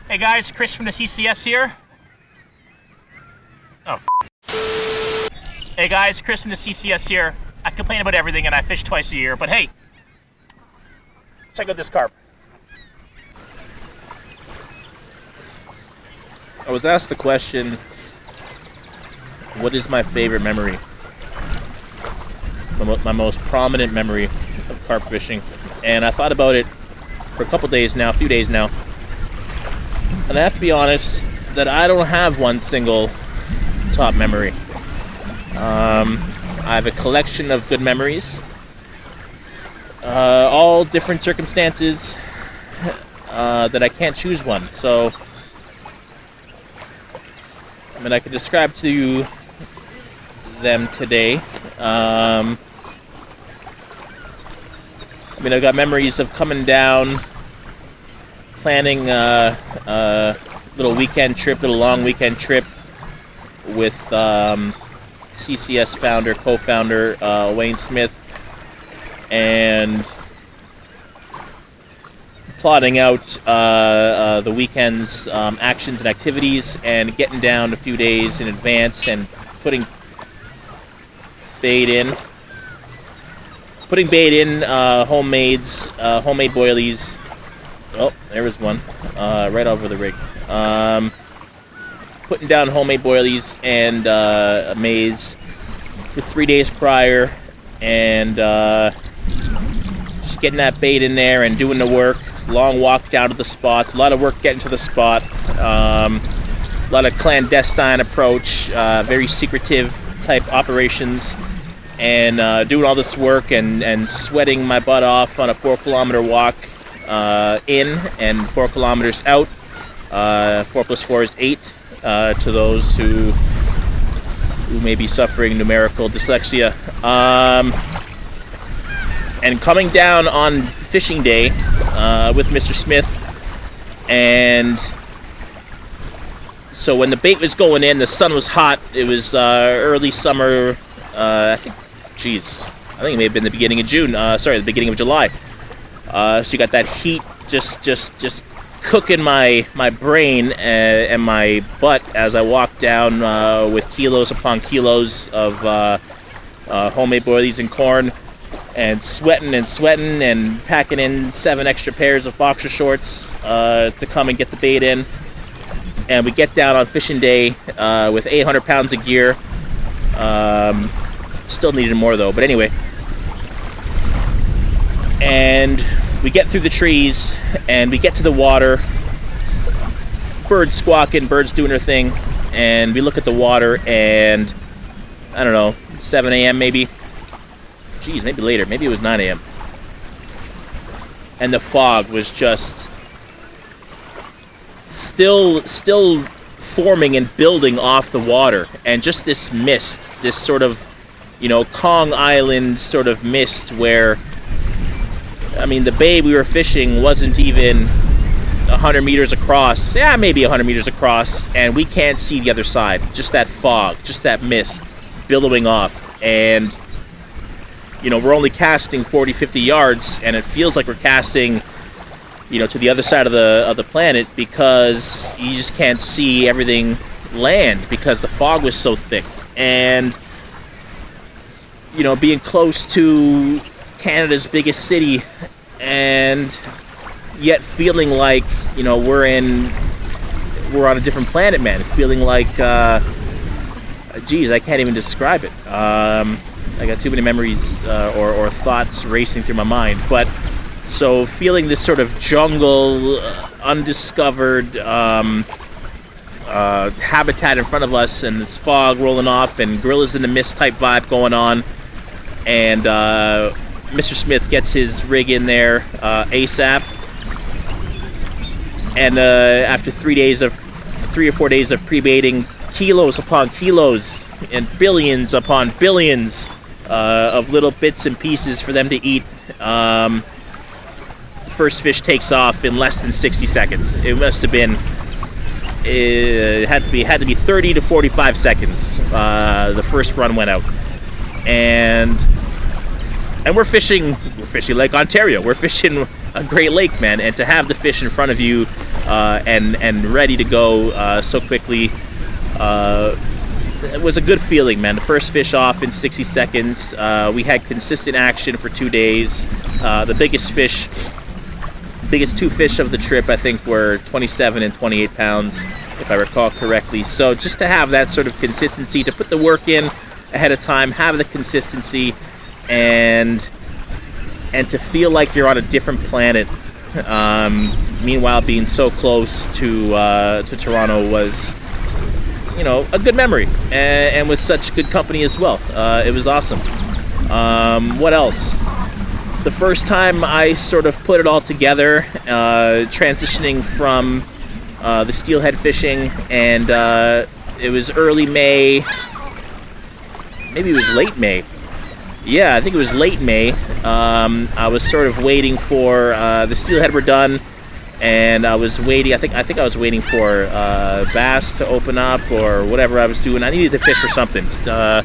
Hey guys, Chris from the CCS here. Oh, Hey guys, Chris from the CCS here. I complain about everything and I fish twice a year, but hey, check out this carp. I was asked the question, what is my favorite memory? My most prominent memory of carp fishing. And I thought about it for a few days now. And I have to be honest that I don't have one single top memory. I have a collection of good memories, all different circumstances, that I can't choose one. So, I mean, I could describe to you them today. I mean, I've got memories of coming down, planning a little long weekend trip with CCS founder, co-founder Wayne Smith, and plotting out the weekend's actions and activities, and getting down a few days in advance and putting bait in, homemade boilies. Oh, there was one, right over the rig. Putting down homemade boilies and a maize for 3 days prior, and just getting that bait in there and doing the work. Long walk down to the spot. A lot of work getting to the spot. A lot of clandestine approach, very secretive type operations, and doing all this work and sweating my butt off on a 4-kilometer walk in and 4 kilometers out. 4 plus 4 is 8 to those who may be suffering numerical dyslexia. And coming down on fishing day with Mr. Smith, and so when the bait was going in, the sun was hot. It was early summer. I think it may have been the beginning of June. The beginning of July. So you got that heat just cooking my brain and my butt as I walk down with kilos upon kilos of homemade boilies and corn, and sweating and packing in 7 extra pairs of boxer shorts to come and get the bait in. And we get down on fishing day with 800 pounds of gear. Still needed more though, but anyway. And we get through the trees and we get to the water. Birds squawking, birds doing their thing. And we look at the water, and I don't know, 7 a.m. maybe. Maybe later. Maybe it was 9 a.m. And the fog was just still forming and building off the water. And just this mist, this sort of, Kong Island sort of mist where, I mean, the bay we were fishing wasn't even 100 meters across. Yeah, maybe 100 meters across. And we can't see the other side. Just that fog, just that mist billowing off. And we're only casting 40, 50 yards, and it feels like we're casting, to the other side of the planet, because you just can't see everything land because the fog was so thick. And, being close to Canada's biggest city, and yet feeling like, we're on a different planet, man. Feeling like, I can't even describe it. I got too many memories or thoughts racing through my mind. But so feeling this sort of jungle, undiscovered habitat in front of us, and this fog rolling off, and gorillas in the mist type vibe going on. And Mr. Smith gets his rig in there ASAP. And after 3 or 4 days of pre-baiting, kilos upon kilos and billions upon billions of little bits and pieces for them to eat. First fish takes off in less than 60 seconds. It must have been, it had to be 30 to 45 seconds. The first run went out, and we're fishing Lake Ontario. We're fishing a Great Lake, man, and to have the fish in front of you and ready to go so quickly. It was a good feeling, man. The first fish off in 60 seconds. We had consistent action for 2 days. The biggest two fish of the trip, I think, were 27 and 28 pounds, if I recall correctly. So just to have that sort of consistency, to put the work in ahead of time, have the consistency, and to feel like you're on a different planet. Meanwhile, being so close to Toronto was, a good memory, and with such good company as well. It was awesome. What else? The first time I sort of put it all together, transitioning from the steelhead fishing, and it was early May. Maybe it was late May. Yeah, I think it was late May. I was sort of waiting for the steelhead were done, and I was waiting. I think I was waiting for bass to open up or whatever I was doing. I needed to fish for something. So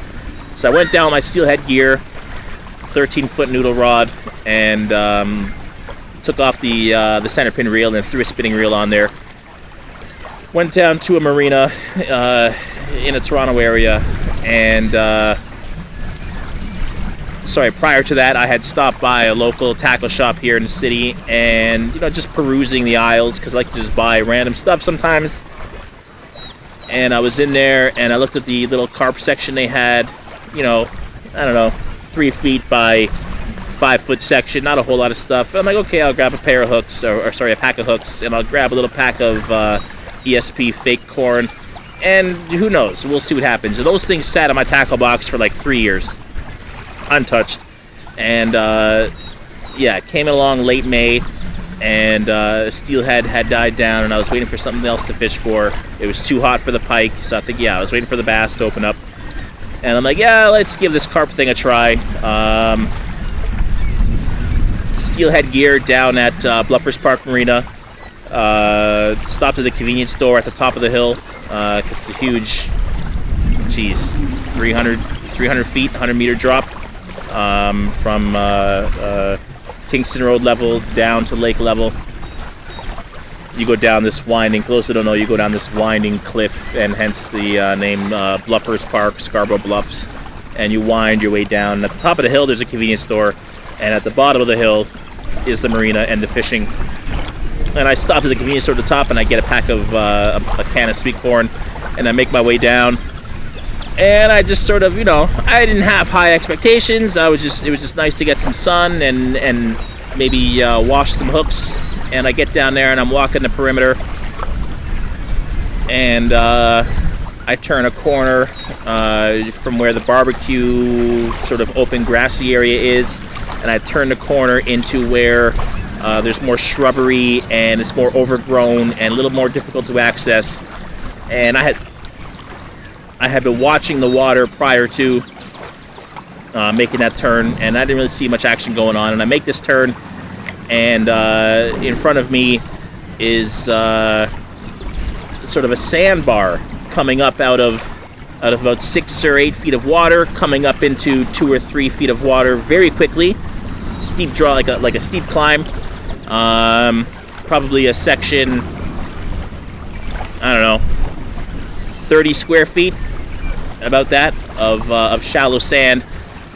I went down with my steelhead gear, 13-foot noodle rod, and took off the center pin reel and threw a spinning reel on there. Went down to a marina in a Toronto area, and prior to that, I had stopped by a local tackle shop here in the city, and just perusing the aisles, because I like to just buy random stuff sometimes. And I was in there, and I looked at the little carp section they had. I don't know, 3 feet by 5 foot section, not a whole lot of stuff. I'm like, okay, I'll grab a pair of hooks, a pack of hooks, and I'll grab a little pack of ESP fake corn, and who knows, we'll see what happens. And those things sat in my tackle box for like 3 years, untouched. And it came along late May, and steelhead had died down, and I was waiting for something else to fish for. It was too hot for the pike, so I think, I was waiting for the bass to open up. And I'm like, let's give this carp thing a try. Steelhead gear down at Bluffers Park Marina. Stopped at the convenience store at the top of the hill. It's a huge, 300 feet, 100-meter drop from Kingston Road level down to lake level. You go down this winding, for those who don't know, you go down this winding cliff, and hence the name Bluffers Park, Scarborough Bluffs, and you wind your way down. And at the top of the hill, there's a convenience store, and at the bottom of the hill is the marina and the fishing. And I stop at the convenience store at the top, and I get a pack of a can of sweet corn, and I make my way down. And I just sort of, I didn't have high expectations. It was just nice to get some sun and maybe wash some hooks. And I get down there, and I'm walking the perimeter, and I turn a corner from where the barbecue sort of open grassy area is, and I turn the corner into where there's more shrubbery, and it's more overgrown and a little more difficult to access. And I had been watching the water prior to making that turn, and I didn't really see much action going on. And I make this turn, and in front of me is sort of a sandbar coming up out of about 6 or 8 feet of water, coming up into 2 or 3 feet of water very quickly. Steep draw, like a steep climb. Probably a section, I don't know, 30 square feet, about that, of shallow sand.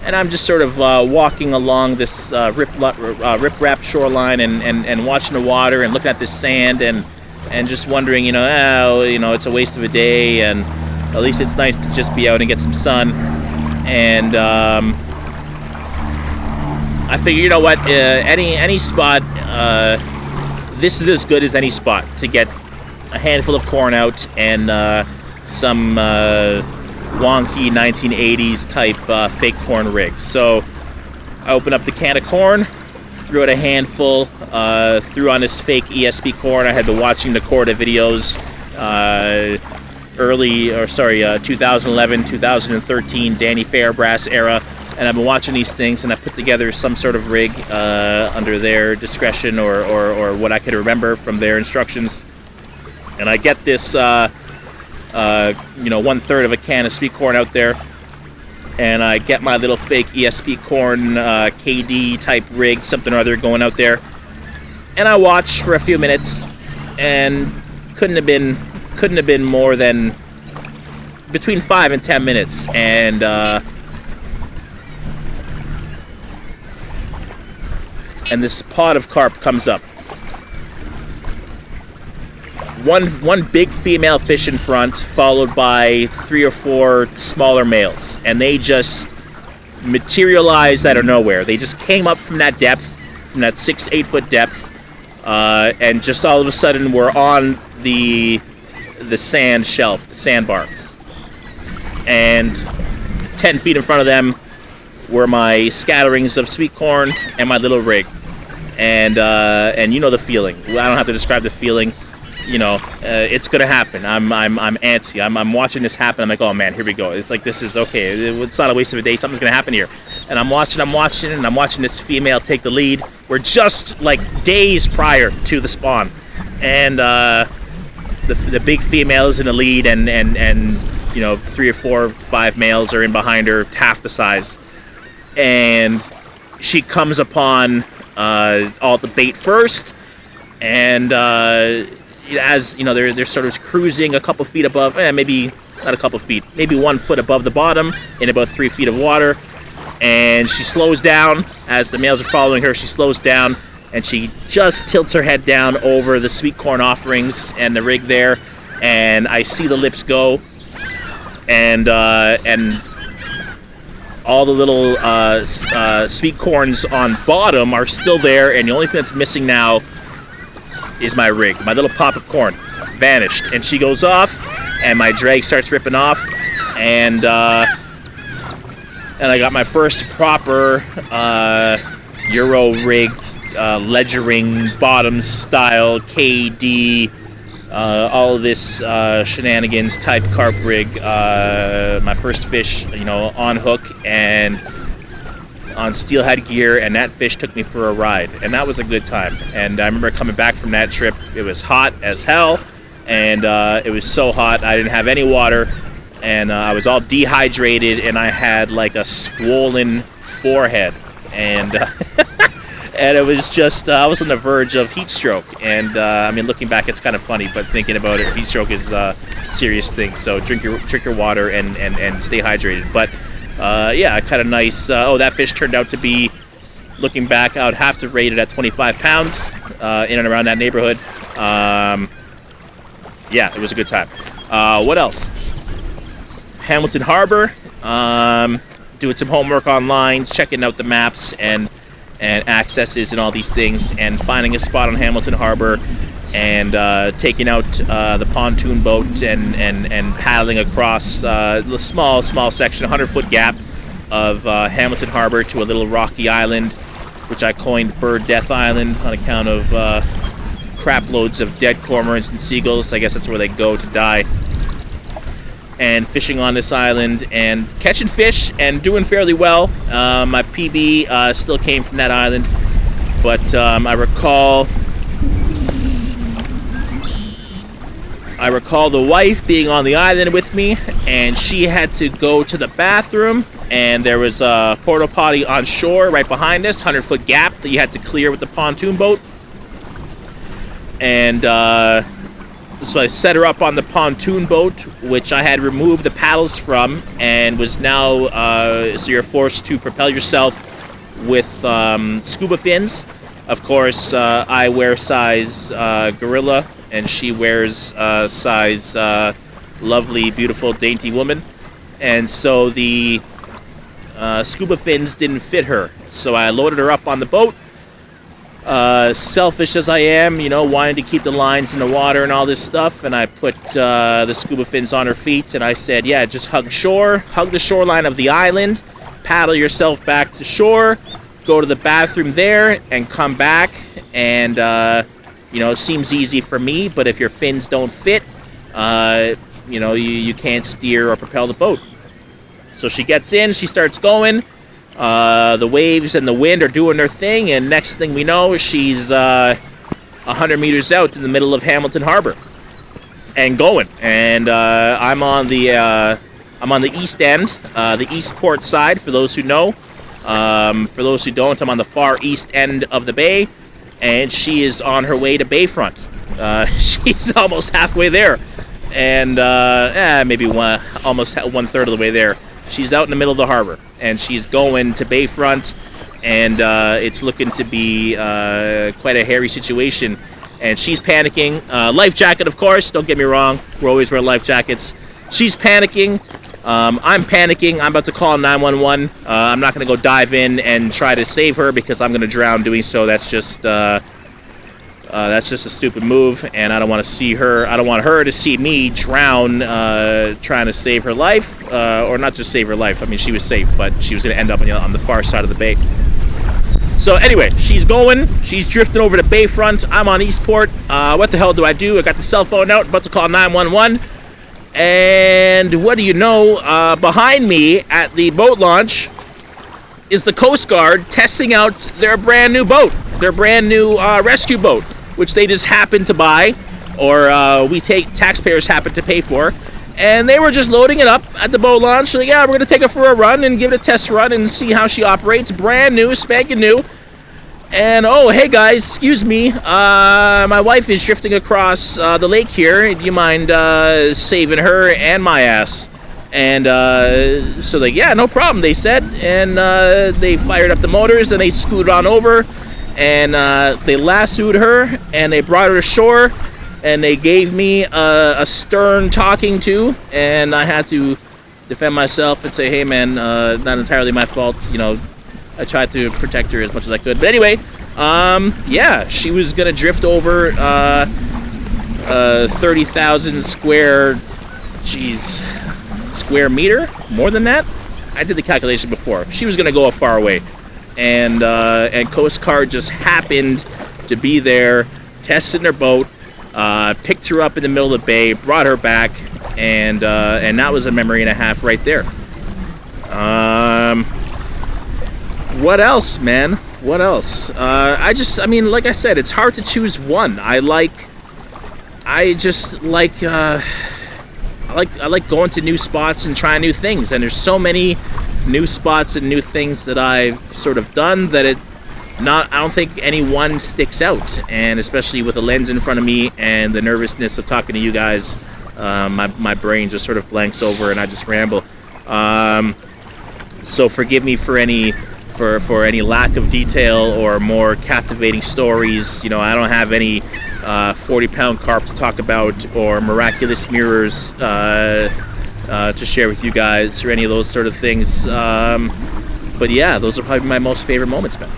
And I'm just sort of walking along this rip-rap shoreline and watching the water and looking at this sand and just wondering, it's a waste of a day, and at least it's nice to just be out and get some sun. And I figure, any spot, this is as good as any spot to get a handful of corn out and some wonky 1980s type fake corn rig. So I open up the can of corn, threw out a handful, threw on this fake ESP corn. I had been watching the Corda videos 2011, 2013, Danny Fairbrass era, and I've been watching these things, and I put together some sort of rig under their discretion or what I could remember from their instructions. And I get this 1/3 of a can of sweet corn out there, and I get my little fake ESP corn KD type rig, something or other, going out there, and I watch for a few minutes, and couldn't have been more than between 5 and 10 minutes, and this pod of carp comes up. One big female fish in front, followed by 3 or 4 smaller males, and they just materialized out of nowhere. They just came up from that depth, from that 6-8 foot depth, and just all of a sudden were on the sand shelf, the sandbar. And 10 feet in front of them were my scatterings of sweet corn and my little rig. And you know the feeling. I don't have to describe the feeling. You know, it's gonna happen. I'm antsy. I'm watching this happen. I'm like, oh man, here we go. It's like, this is okay. It's not a waste of a day. Something's gonna happen here. And I'm watching, and I'm watching this female take the lead. We're just like days prior to the spawn, and the big female is in the lead, and you know, 3 or 4, 5 males are in behind her, half the size, and she comes upon all the bait first, and as you know, they're sort of cruising a couple feet above, maybe not a couple feet, maybe 1 foot above the bottom in about 3 feet of water, and she slows down as the males are following her. She slows down, and she just tilts her head down over the sweet corn offerings and the rig there, and I see the lips go, and all the little sweet corns on bottom are still there, and the only thing that's missing now is my rig. My little pop of corn vanished, and she goes off, and my drag starts ripping off, and I got my first proper Euro rig, ledgering bottom style KD, all of this shenanigans type carp rig. My first fish, you know, on hook and on steelhead gear, and that fish took me for a ride, and that was a good time. And I remember coming back from that trip. It was hot as hell, and it was so hot I didn't have any water, and I was all dehydrated, and I had like a swollen forehead, and and it was just I was on the verge of heat stroke. And I mean, looking back, it's kind of funny, but thinking about it, heat stroke is a serious thing. So drink your water and stay hydrated. But yeah, kind of nice. That fish turned out to be, looking back, I would have to rate it at 25 pounds, in and around that neighborhood. Yeah, it was a good time. What else? Hamilton Harbor, doing some homework online, checking out the maps and accesses and all these things, and finding a spot on Hamilton Harbor, and taking out the pontoon boat and paddling across the small section, 100-foot gap of Hamilton Harbor to a little rocky island, which I coined Bird Death Island on account of crap loads of dead cormorants and seagulls. I guess that's where they go to die. And fishing on this island and catching fish and doing fairly well. My PB still came from that island, but I recall the wife being on the island with me, and she had to go to the bathroom, and there was a porta potty on shore right behind us, 100-foot gap that you had to clear with the pontoon boat. And so I set her up on the pontoon boat, which I had removed the paddles from, and was now, so you're forced to propel yourself with scuba fins. Of course, I wear size gorilla, and she wears size lovely, beautiful, dainty woman. And so the scuba fins didn't fit her. So I loaded her up on the boat. Selfish as I am, you know, wanting to keep the lines in the water and all this stuff, and I put the scuba fins on her feet, and I said, yeah, just hug the shoreline of the island, paddle yourself back to shore, go to the bathroom there, and come back. And you know, it seems easy for me, but if your fins don't fit, you know, you can't steer or propel the boat. So she gets in, she starts going. The waves and the wind are doing their thing, and next thing we know, she's 100 meters out in the middle of Hamilton Harbor and going. And I'm on the east end, the east port side, for those who know. For those who don't, I'm on the far east end of the bay, and she is on her way to Bayfront. She's almost halfway there, and maybe almost 1/3 of the way there. She's out in the middle of the harbor, and she's going to Bayfront, and it's looking to be quite a hairy situation. And she's panicking. Life jacket, of course. Don't get me wrong. We're always wearing life jackets. She's panicking. I'm panicking. I'm about to call 911. I'm not going to go dive in and try to save her because I'm going to drown doing so. That's just a stupid move, and I don't want to see her. I don't want her to see me drown trying to save her life, or not just save her life. I mean, she was safe, but she was going to end up on the far side of the bay. So anyway, she's drifting over to Bayfront. I'm on Eastport. What the hell do? I got the cell phone out, about to call 911. And what do you know? Behind me at the boat launch is the Coast Guard testing out their brand new boat, their brand new rescue boat, which they just happened to buy, or taxpayers happened to pay for. And they were just loading it up at the boat launch. So yeah, we're going to take her for a run and give it a test run and see how she operates. Brand new, spanking new. And oh, hey guys, excuse me. My wife is drifting across the lake here. Do you mind saving her and my ass? And so yeah, no problem, they said. And they fired up the motors and they scooted on over. And they lassoed her and they brought her ashore. And they gave me a stern talking to, and I had to defend myself and say, hey man, not entirely my fault. You know, I tried to protect her as much as I could. But anyway, yeah, she was gonna drift over 30,000 square meter, more than that. I did the calculation before. She was gonna go far away, and Coast Guard just happened to be there, testing their boat. Picked her up in the middle of the bay, brought her back, and that was a memory and a half right there. What else, man? What else? I mean, like I said, it's hard to choose one. I like going to new spots and trying new things, and there's so many new spots and new things that I've sort of done that I don't think any one sticks out, and especially with a lens in front of me and the nervousness of talking to you guys, my brain just sort of blanks over and I just ramble. So forgive me for any lack of detail or more captivating stories. You know, I don't have any 40-pound carp to talk about or miraculous mirrors to share with you guys or any of those sort of things. But yeah, those are probably my most favorite moments, man.